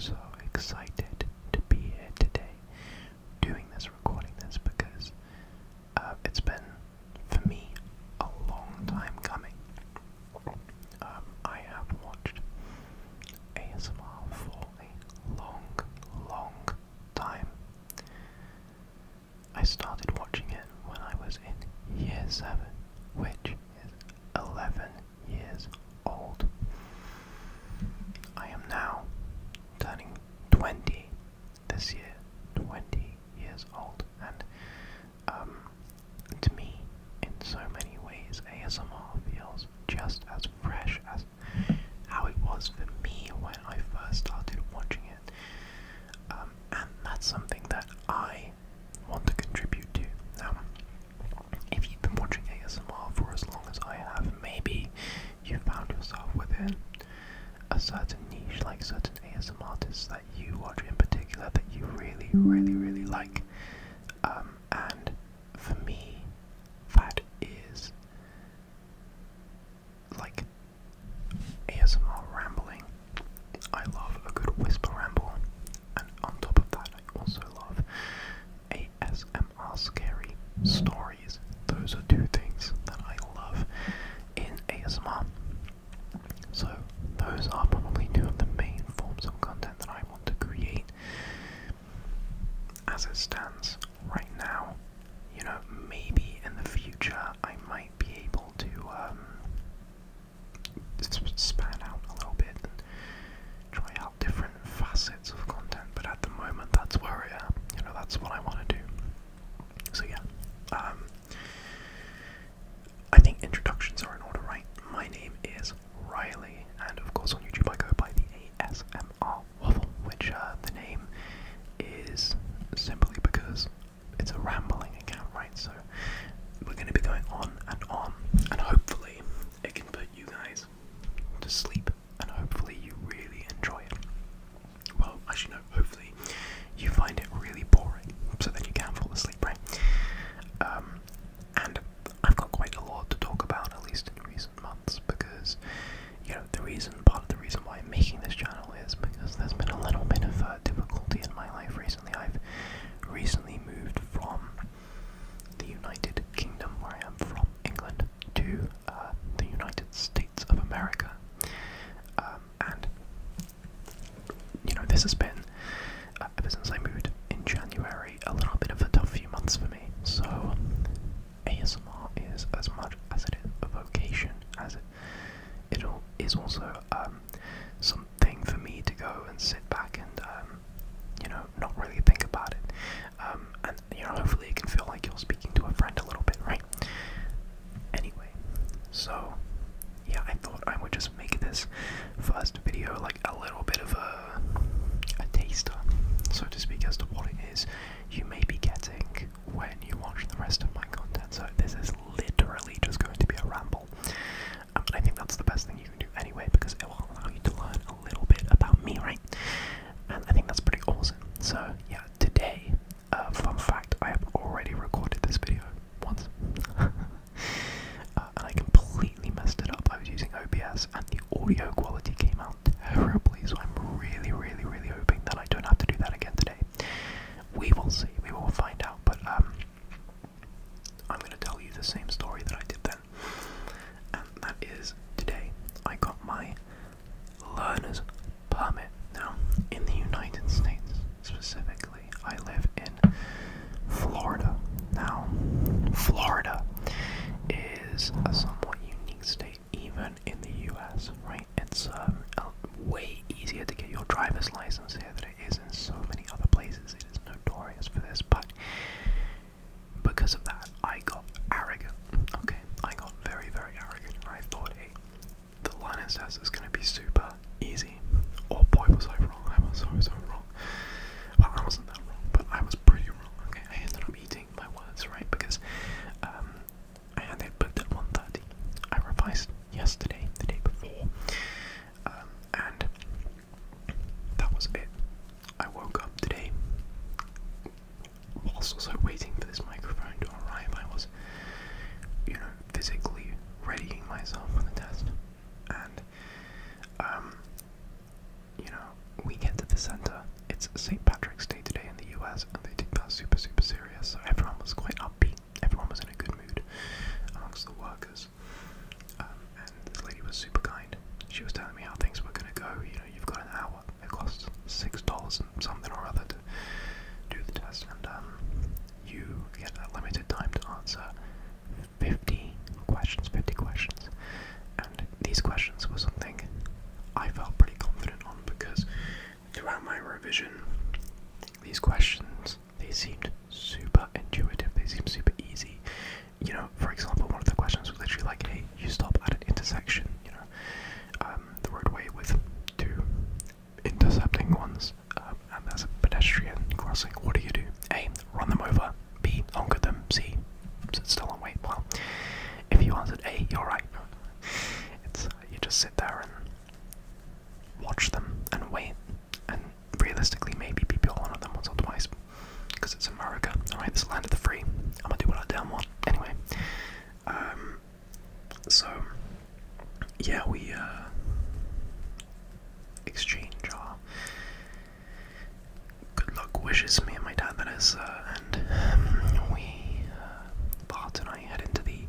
so excited to be here today recording this because it's been, for me, a long time coming. I have watched ASMR for a long time. I started watching it when I was in year 7, which is 11 years old. I am now turning 20 this year, 20 years old, and to me, in so many ways, ASMR feels just as fresh as how it was for me when I first started watching it, and that's something that I want to contribute to. Now, if you've been watching ASMR for as long as I have, maybe you found yourself within a certain niche, like certain ASMR artists that you watch in particular that you really like, and for me, that is like ASMR rambling. I love a good whisper ramble, and on top of that, I also love ASMR scary stories. Those are two things that I love in ASMR. So those are probably two of the main forms of content that I want to create. As it stands right now, you know, maybe in the future I might be able to span out a little bit and try out different facets of content, but at the moment that's where I am. You know, that's what I want to do. So yeah, I think introductions are in order, right? My name is Riley, and of course on YouTube I go by the ASMR Waffle, which the name is simply because it's a rambling account, right? So we're going to be going on, and hopefully it can put you guys to sleep, and hopefully you really enjoy it. Well, actually no, hopefully you find it really boring, so that you can fall asleep, right? And I've got quite a lot to talk about, at least in recent months, because, you know, part of the reason why I'm making this channel is because there's been a little bit of difficulty in my life recently. I've recently moved from the United Kingdom, where I am from, England, to the United States of America, and, you know, this has been, ever since I moved in January, a little bit of a tough few months for me. So ASMR is, as much as it is a vocation, as it is also something for me to go and sit back and you know, not really think about it, and, you know, hopefully it can feel like you're speaking to a friend a little bit, right? Anyway, so yeah, I thought I would just make this first video like a little bit of a taster, so to speak, as to what it is you may be getting when you watch the rest of my content. So this is literally just going to be a ramble, but I think that's the best thing you can do anyway, because it will allow you to learn a little bit about me, right? And I think that's pretty awesome. So yeah, today, fun fact, I have already recorded this video once, and I completely messed it up. I was using OBS, and the audio quality came out terribly, so I'm really hoping that I don't have to do that again today. We will see, we will find out, but I'm going to tell you the same story that I did then, and that is, today I got my learner's permit. Now, in the United States specifically, I live in Florida. Now, Florida is a somewhat unique state, even in the US, right? It's way easier to get your driver's license here than it is in so many other places. It is notorious for this, but because of that, I got arrogant. Okay, I got very arrogant. I thought, hey, the learner's test is going to be super easy. Oh boy, was I wrong. I was so wrong. Well, I wasn't that wrong, but I was pretty wrong. Okay, I ended up eating my words, right? Because I had it booked at 1:30. I revised yesterday, the day before, and that was it. I woke up today whilst also waiting for this microphone to arrive. I was, you know, physically readying myself for the test, and you know, we get to the center throughout my revision, these questions, they seemed super intuitive, they seemed super easy. You know, for example, one of the questions was literally like, hey, you stop at an intersection, you know, the roadway with two intercepting ones, and there's a pedestrian crossing. What do you do? A, run them over. B, honk at them. C, sit still and wait. Well, if you answered A, you're right. It's you just sit there and watch them and wait, and realistically maybe people one of them once or twice, because it's America. Alright, this is the land of the free. I'm gonna do what I damn want. Anyway, so yeah, we exchange our good luck wishes, me and my dad, that is, and Bart and I head into the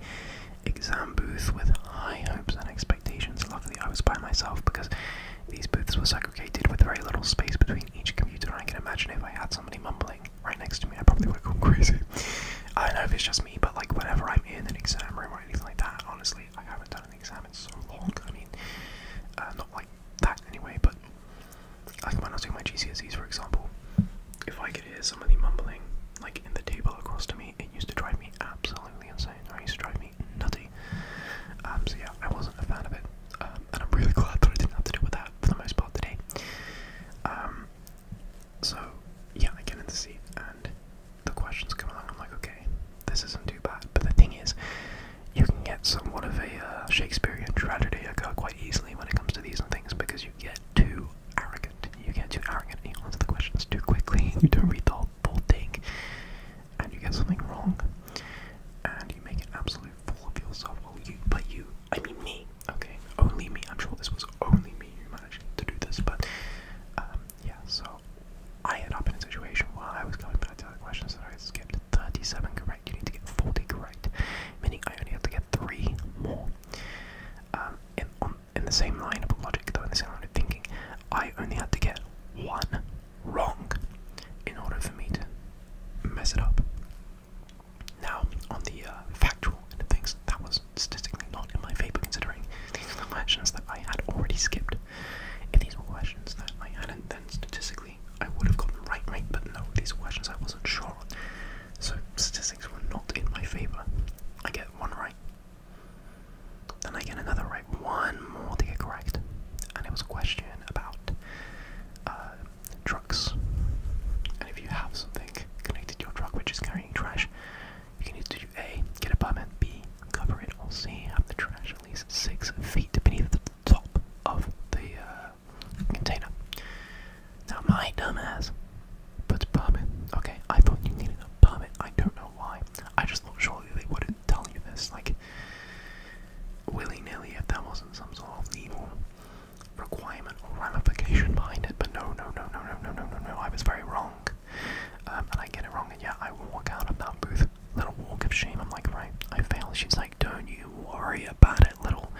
exam booth with high hopes and expectations. Luckily I was by myself because these booths were segregated with very little space between each computer, and I can imagine if I had somebody mumbling right next to me, I probably would have gone crazy. I don't know if it's just me, but like whenever I'm in an exam room or anything like that, honestly, I haven't done an exam in so long. I mean, not like that anyway, but like when I was doing my GCSEs, for example, if I could hear somebody mumbling like in the table across to me, it used to drive me absolutely insane, or it used to drive me nutty. So yeah, I wasn't a fan of it, and I'm really glad that I didn't have to deal with that for the most part today. So yeah, I get in the seat and the questions come along. I'm like, okay, this isn't too bad. But the thing is, you can get somewhat of a Shakespearean tragedy occur quite easily when it comes to these and things, because you get too arrogant. You get too arrogant and you answer the questions too quickly. You don't read the whole thing, and you get something wrong, and you make an absolute fool of yourself. I mean me, okay, only me. I'm sure this was only me who managed to do this, but yeah. So I ended up in a situation where I was going back to the questions that I skipped. 37 correct. You need to get 40 correct, meaning I only have to get 3 more. In the same line of logic, though, in the same line of thinking, I only had to get 1 wrong in order for me to mess it up. Now, on the factual end of things, that was statistically not in my favour, considering these were the questions that I had already skipped. If these were questions that I hadn't, then statistically I would have gotten right, but no, these were questions I wasn't sure on. So statistics were not in my favour. I get 1 right. Then I get another right, 1 more to get correct. And it was a question about trucks. And if you have something connected to your truck which is carrying trash, you can either do A, get a permit, B, cover it, or C, have the trash at least 6 feet beneath the top of the container. Now my dumbass puts permit. Okay, I thought you needed a permit. I don't know why. I just thought surely they wouldn't tell you this, like, willy-nilly, if there wasn't some sort of legal requirement or ramification behind it. But no, I was very wrong. And I get it wrong, and yeah, I walk out of that booth. Little walk of shame. I'm like, right, I failed. She's like, don't you worry about it, little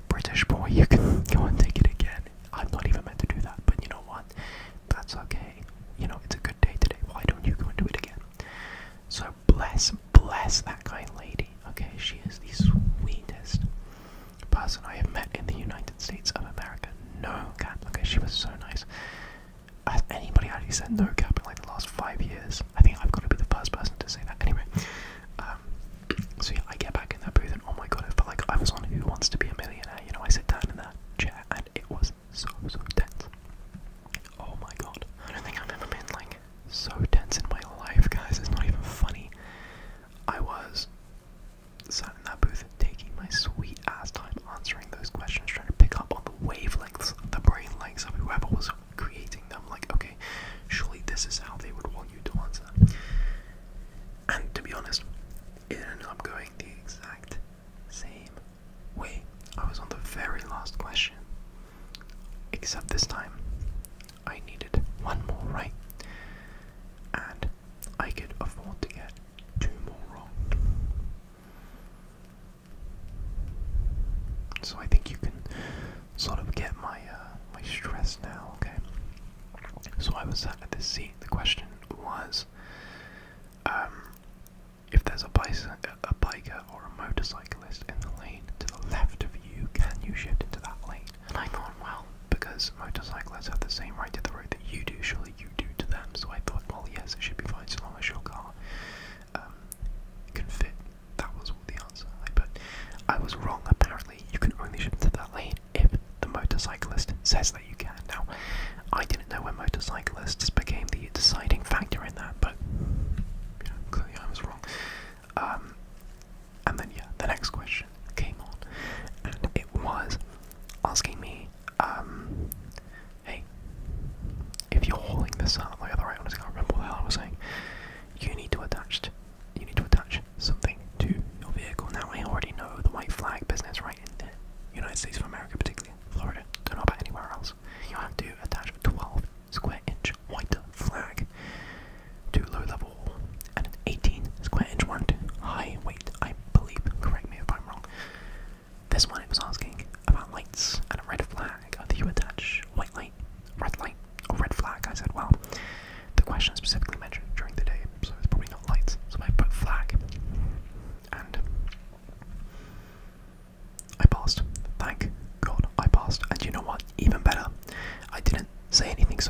British boy. You can go and take it again. I'm not even meant to do that, but you know what? That's okay. You know, it's a good day today. Why don't you go and do it again? So bless that kind lady. Okay, she is the sweetest person I have met in the United States of America. No cap. Okay, she was so nice. Has anybody actually said no cap in like the last 5 years? I think I've got to be the first person to say that. Anyway, so yeah, I get back in that booth and oh my god, I felt like I was on Who Wants to Be a Millionaire. You know, I sit down in that chair and it was so tense. Oh my god, I don't think I've ever been like so tense in my life, guys. It's not even funny. I was sat in that booth taking my sweet ass time answering those questions, trying to pick up on the wavelengths, the brain lengths of whoever was creating them. Like, okay, surely this is how they would want you to answer. And to be honest, it ended up going the exact same way. I was on the very last question, except this time I needed 1 more right, and I could afford to get 2 more wrong. So I think you can sort of get my stress now, okay? So I was sat at this seat. The question was, if there's a biker or a motorcyclist in the lane to the left of you, can you shift into that lane? And I thought, well, because motorcyclists have the same right to the road that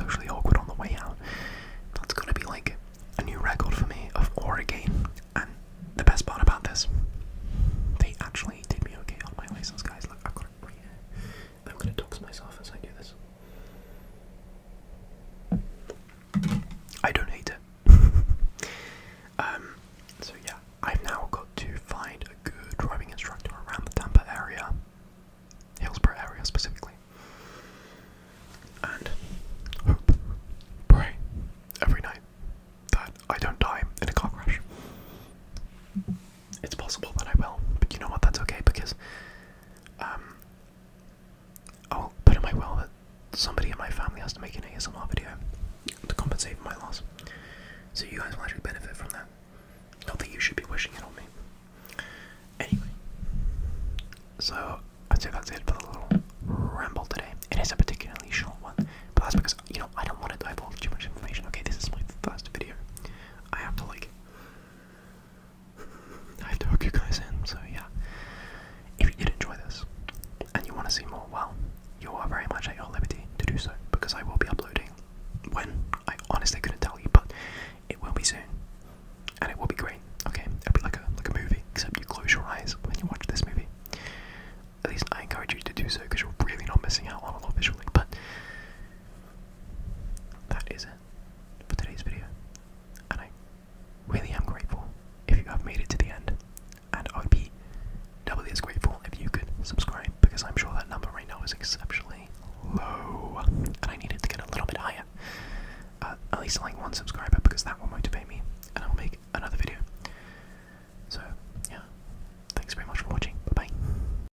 socially awkward on the way out. That's gonna be like a new record for me of Oregon. And the best part about this, they actually did me okay on my license, guys. Look, I've got it right here. I'm gonna dox myself as I do this. I don't hate it. So yeah, I've now got to find a good driving instructor around the Tampa area, Hillsborough area specifically, and hope, pray every night that I don't die in a car crash. It's possible that I will, but you know what, that's okay, because I'll put in my will that somebody in my family has to make an ASMR video to compensate for my loss, so you guys will actually benefit from that. Not that you should be wishing it on me. Anyway, so I'd say that's it for the little ramble today. It is a particularly short one, but that's because, you know, I don't want to divulge too much information. Okay, this is my first video. I have to hook you guys in, so yeah. If you did enjoy this, and you want to see more, well, you are very much at your liberty to do so, because I will be uploading when. I honestly couldn't tell you, but it will be soon. And it will be great, okay? It'll be like a movie, except you close your eyes when you watch this movie. At least I encourage you to do so, because you're really not missing out on a lot visually. But that is it for today's video. And I really am grateful if you have made it to the end. And I would be doubly as grateful if you could subscribe, because I'm sure that number right now is exceptionally low. And I need it to get a little bit higher. At least like 1 subscriber, because that will